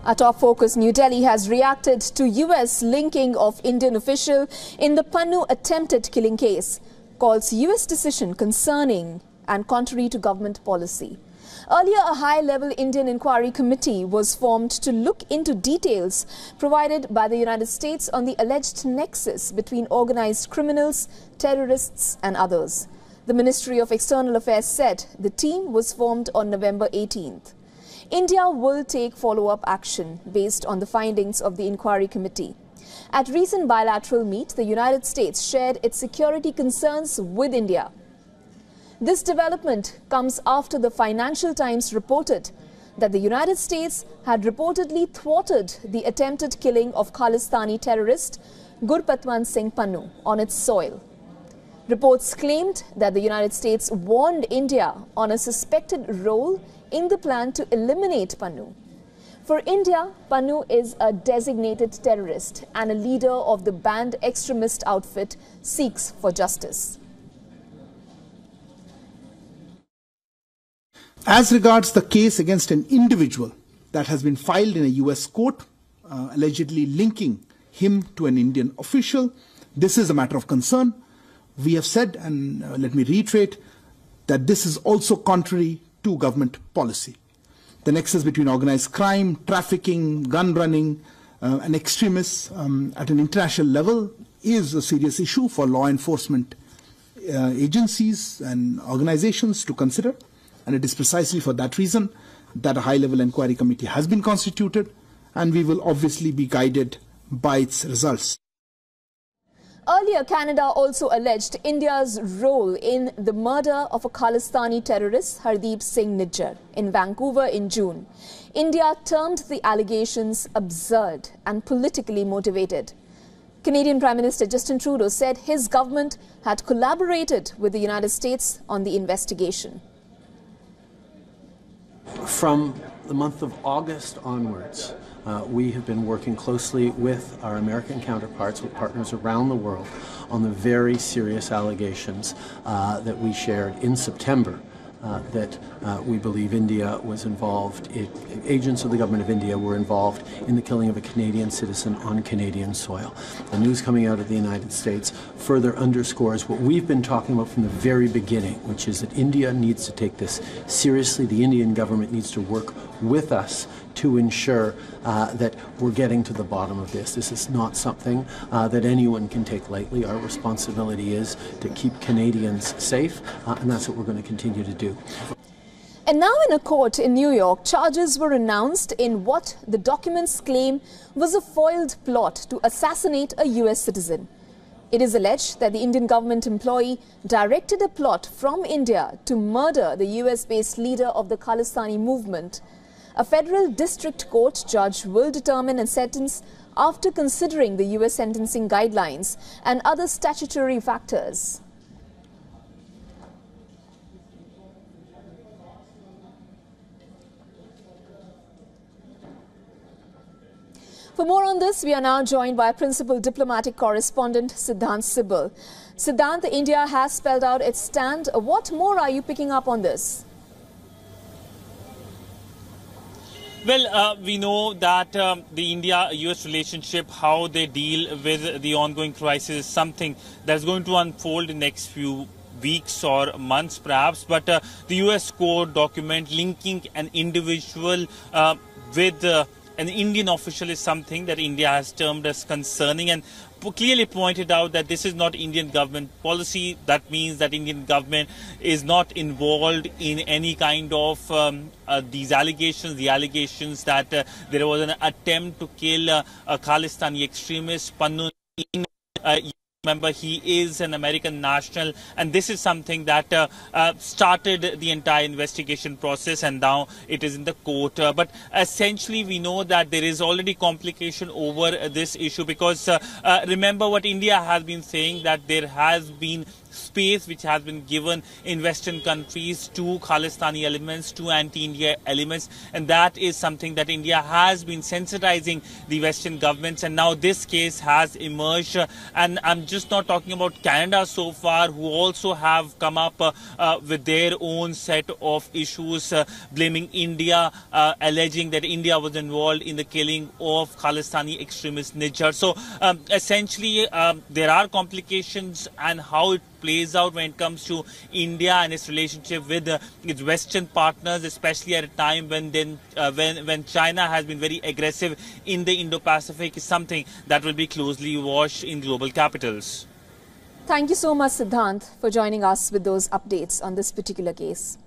Our top focus, New Delhi has reacted to US linking of Indian official in the Pannun attempted killing case, calls US decision concerning and contrary to government policy. Earlier, a high-level Indian inquiry committee was formed to look into details provided by the United States on the alleged nexus between organized criminals, terrorists and others. The Ministry of External Affairs said the team was formed on November 18th. India will take follow-up action based on the findings of the inquiry committee. At recent bilateral meet, the United States shared its security concerns with India. This development comes after the Financial Times reported that the United States had reportedly thwarted the attempted killing of Khalistani terrorist Gurpatwant Singh Pannun on its soil. Reports claimed that the United States warned India on a suspected role in the plan to eliminate Pannun. For India, Pannun is a designated terrorist and a leader of the banned extremist outfit Seeks for Justice. As regards the case against an individual that has been filed in a US court, allegedly linking him to an Indian official, this is a matter of concern. We have said, and let me reiterate, that this is also contrary to government policy. The nexus between organized crime, trafficking, gun running, and extremists at an international level is a serious issue for law enforcement agencies and organizations to consider. And it is precisely for that reason that a high-level inquiry committee has been constituted, and we will obviously be guided by its results. Earlier, Canada also alleged India's role in the murder of a Khalistani terrorist, Hardeep Singh Nijjar, in Vancouver in June. India termed the allegations absurd and politically motivated. Canadian Prime Minister Justin Trudeau said his government had collaborated with the United States on the investigation. From the month of August onwards, we have been working closely with our American counterparts, with partners around the world, on the very serious allegations that we shared in September that we believe India was involved, agents of the government of India were involved in the killing of a Canadian citizen on Canadian soil. The news coming out of the United States further underscores what we've been talking about from the very beginning, which is that India needs to take this seriously. The Indian government needs to work with us to ensure that we're getting to the bottom of this. This is not something that anyone can take lightly. Our responsibility is to keep Canadians safe, and that's what we're going to continue to do. And now in a court in New York, charges were announced in what the documents claim was a foiled plot to assassinate a US citizen. It is alleged that the Indian government employee directed a plot from India to murder the US-based leader of the Khalistani movement. A federal district court judge will determine a sentence after considering the US sentencing guidelines and other statutory factors. For more on this, we are now joined by principal diplomatic correspondent Siddhant Sibal. Siddhant, India has spelled out its stand. What more are you picking up on this? Well, we know that the India-US relationship, how they deal with the ongoing crisis, is something that's going to unfold in the next few weeks or months perhaps. But the US court document linking an individual with an Indian official is something that India has termed as concerning and clearly pointed out that this is not Indian government policy. That means that Indian government is not involved in any kind of these allegations, the allegations that there was an attempt to kill a Khalistani extremist, Pannun. Remember, he is an American national, and this is something that started the entire investigation process, and now it is in the court. But essentially, we know that there is already complication over this issue because remember what India has been saying, that there has been space which has been given in Western countries to Khalistani elements, to anti-India elements, and that is something that India has been sensitizing the Western governments, and now this case has emerged. And I'm just not talking about Canada so far, who also have come up with their own set of issues, blaming India, alleging that India was involved in the killing of Khalistani extremist Nijjar. So essentially there are complications, and how it plays out when it comes to India and its relationship with its Western partners, especially at a time when China has been very aggressive in the Indo-Pacific, is something that will be closely watched in global capitals. Thank you so much, Siddhant, for joining us with those updates on this particular case.